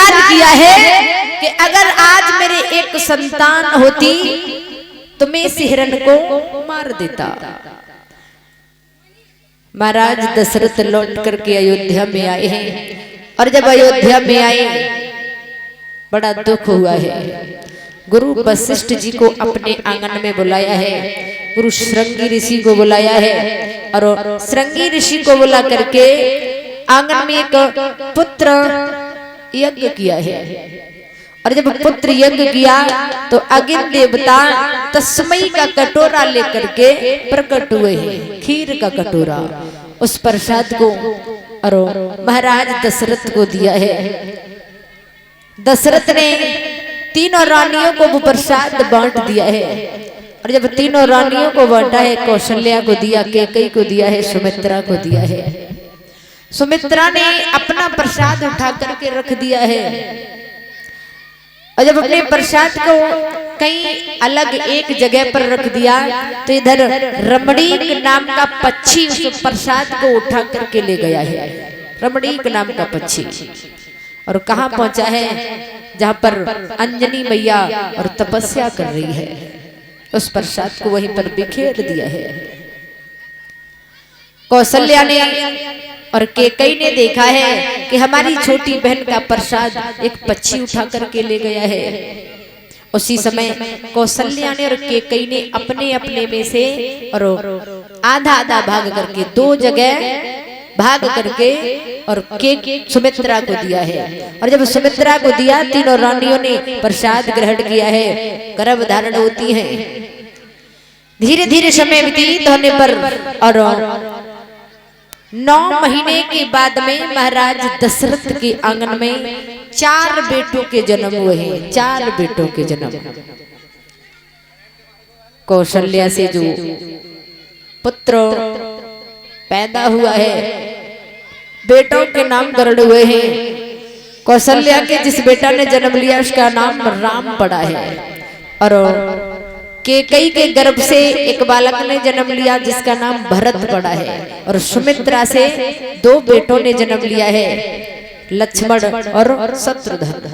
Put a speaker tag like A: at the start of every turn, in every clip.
A: विचार किया है कि अगर आज मेरे एक संतान होती तो मैं इस हिरण को मार देता। महाराज दशरथ लौट करके अयोध्या में आए हैं और जब अयोध्या में आए बड़ा दुख हुआ है। गुरु वशिष्ठ जी को अपने आंगन में बुलाया है, गुरु श्रृंगी ऋषि को बुलाया है और श्रृंगी ऋषि को बुला करके आंगन में एक पुत्र यज्ञ किया है। और जब पुत्र यज्ञ किया तो अग्नि देवता तस्मई का कटोरा लेकर के प्रकट हुए हैं, खीर का कटोरा। उस प्रसाद को और महाराज दशरथ को दिया है। दशरथ ने तीनों रानियों को वो प्रसाद बांट दिया है। और जब तीनों रानियों को बांटा है, कौशल्या को दिया, कैकेयी को दिया है, सुमित्रा को दिया है। सुमित्रा ने अपना प्रसाद उठा करके रख दिया है। और जब अपने प्रसाद को कहीं अलग एक जगह पर रख दिया तो इधर रमणीक नाम का पक्षी उस प्रसाद को उठा करके ले गया है। रमणीक नाम का पक्षी और कहाँ पहुंचा है? जहां पर अंजनी मैया और तपस्या कर रही है, उस प्रसाद को वहीं पर बिखेर दिया है। कौशल्या ने और कैकेयी ने देखा है कि हमारी छोटी बहन का प्रसाद एक पक्षी उठा करके ले गया है। उसी समय कौशल्या ने और कैकेयी ने अपने अपने में से और आधा आधा भाग करके दो जगह भाग करके और सुमित्रा को दिया है। और जब सुमित्रा को दिया, तीनों रानियों ने प्रसाद ग्रहण किया है, गर्भ धारण होती हैं। धीरे धीरे समय व्यतीत होने पर और 9 महीने के बाद में महाराज दशरथ के आंगन में 4 बेटों के जन्म हुए हैं। 4 बेटों के जन्म। कौशल्या से जो पुत्र पैदा हुआ है, बेटों के नामकरण हुए हैं। कौशल्या के जिस बेटा ने जन्म लिया उसका नाम राम पड़ा है। और कैकेयी के गर्भ से एक बालक ने जन्म लिया जिसका नाम भरत पड़ा है। और सुमित्रा से 2 बेटों ने जन्म लिया है, लक्ष्मण और शत्रुघ्न।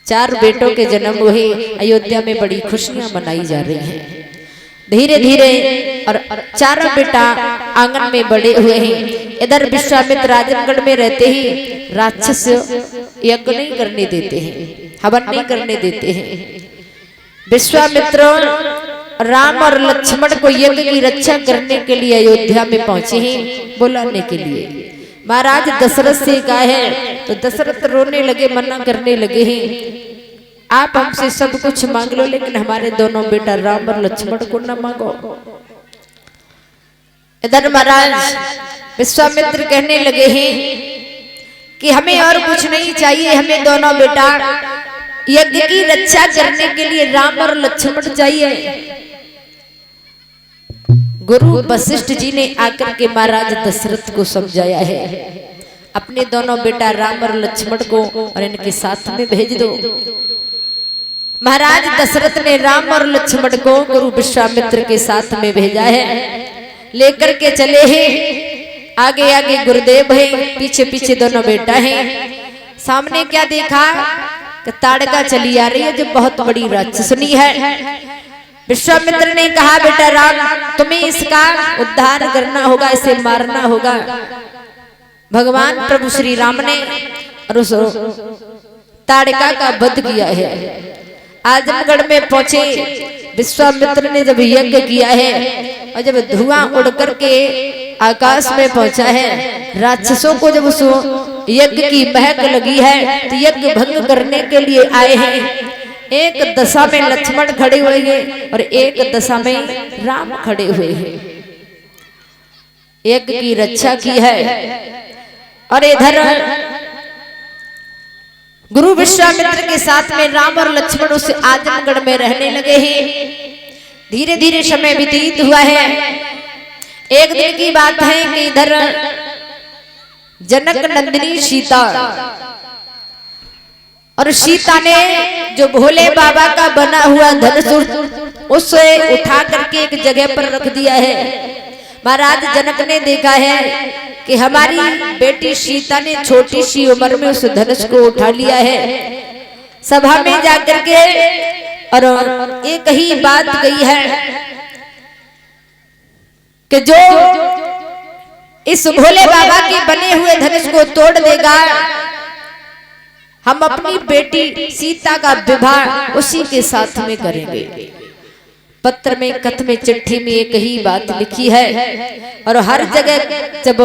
A: 4 बेटों के जन्म हुए। अयोध्या में बड़ी खुशियां मनाई जा रही हैं। धीरे धीरे और 4 बेटा आंगन में बड़े हुए हैं। इधर विश्वामित्र राजनगढ़ में रहते ही राक्षस यज्ञ नहीं करने देते हैं, हवन नहीं करने देते हैं। विश्वामित्र राम और लक्ष्मण को यज्ञ की रक्षा करने के लिए अयोध्या में पहुंचे हैं, बुलाने के लिए। महाराज दशरथ से कहा है तो दशरथ रोने लगे, मना करने लगे हैं, आप हमसे सब कुछ मांग लो लेकिन हमारे दोनों बेटा राम और लक्ष्मण को न मांगो। इधर महाराज विश्वामित्र कहने लगे हैं कि हमें और कुछ नहीं चाहिए, हमें दोनों बेटा यज्ञ की रक्षा करने के लिए राम और लक्ष्मण चाहिए। गुरु वशिष्ठ जी ने आकर के महाराज दशरथ को समझाया है, अपने दोनों बेटा राम और लक्ष्मण को और इनके साथ में भेज दो। महाराज दशरथ ने राम और लक्ष्मण को गुरु विश्वामित्र के साथ में भेजा है। लेकर के चले हैं, आगे आगे गुरुदेव है, पीछे पीछे दोनों बेटा हैं। सामने क्या देखा कि ताड़का चली आ रही है जो बहुत बड़ी राक्षसनी है। विश्वामित्र ने कहा, बेटा राम तुम्हें इसका उद्धार करना होगा, इसे मारना होगा। भगवान प्रभु श्री राम ने उस ताड़का का वध किया है। आजमगढ़ में पहुंचे, विश्वामित्र ने जब यज्ञ किया है और जब धुआं उड़ करके आकाश में पहुंचा है, राक्षसों को जब उस यज्ञ की महक लगी है तो यज्ञ भंग करने के लिए आए हैं। एक दशा में लक्ष्मण खड़े हुए हैं और एक दशा में राम खड़े हुए हैं। यज्ञ की रक्षा की है। और इधर गुरु विश्वामित्र के साथ में राम और लक्ष्मण उस आजमगढ़ में रहने लगे हैं। धीरे धीरे समय व्यतीत हुआ है। एक दिन की बात है कि इधर जनक नंदिनी सीता और सीता ने जो भोले बाबा का बना हुआ धनुष उसे उठा करके एक जगह पर रख दिया है। महाराज जनक ने देखा है कि हमारी बेटी सीता ने छोटी सी उम्र में उस धनुष को उठा लिया है। सभा में जाकर के और एक ही बात गई है कि जो इस भोले बाबा के बने हुए धनुष को तोड़ देगा, हम अपनी बेटी सीता का विवाह उसी के साथ में करेंगे। पत्र में, कथ में, चिट्ठी में एक ही बात लिखी है और हर जगह जब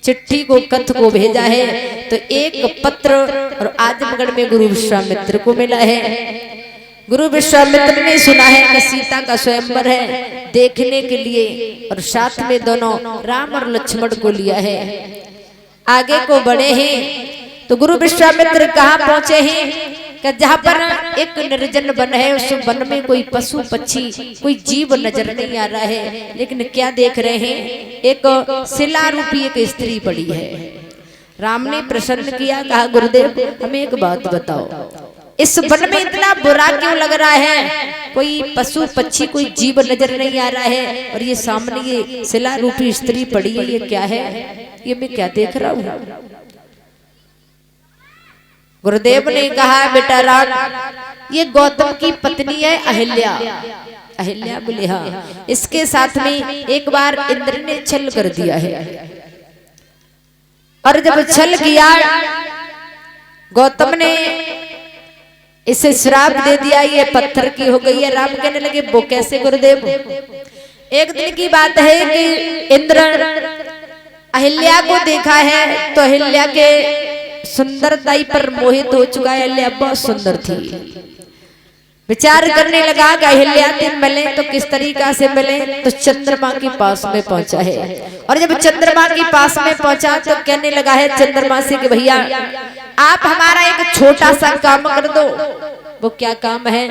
A: चिट्ठी को, कथ को भेजा है तो एक पत्र और आजमगढ़ में गुरु विश्वामित्र को मिला है। गुरु विश्वामित्र ने सुना है कि सीता का स्वयंवर है, देखने के लिए और साथ में दोनों राम और लक्ष्मण को लिया है। आगे को बढ़े हैं तो गुरु विश्वामित्र कहाँ पहुंचे हैं कि जहाँ पर एक निर्जन वन है, उस वन में कोई पशु पक्षी, कोई जीव नजर नहीं आ रहा है, लेकिन क्या देख रहे हैं, एक शिला रूपी एक स्त्री पड़ी है। राम ने प्रसन्न किया, कहा गुरुदेव हमें एक बात बताओ, इस वन में इतना बुरा क्यों लग रहा है, कोई पशु पक्षी, कोई जीव नजर नहीं आ रहा है और ये सामने ये शिला रूपी स्त्री पड़ी है, ये क्या है, ये मैं क्या देख रहा हूँ। गुरुदेव ने कहा बेटा राम, ये गौतम की पत्नी है अहिल्या। अहिल्या बोले हाँ, इसके साथ में एक बार इंद्र ने छल कर दिया है और जब छल किया गौतम ने इसे श्राप दे दिया, ये पत्थर की हो गई है। राम कहने लगे वो कैसे गुरुदेव। एक दिन की बात है कि इंद्र अहिल्या को देखा है तो अहिल्या के सुंदरताई पर मोहित हो चुका है। अहिल्या बहुत सुंदर थी। विचार करने लगा कि अहिल्या से मिले तो किस तरीका से मिले, तो चंद्रमा के पास में पहुंचा है और जब चंद्रमा के पास में पहुंचा तो कहने लगा है चंद्रमा से कि भैया आप हमारा एक छोटा सा काम कर दो। वो क्या काम है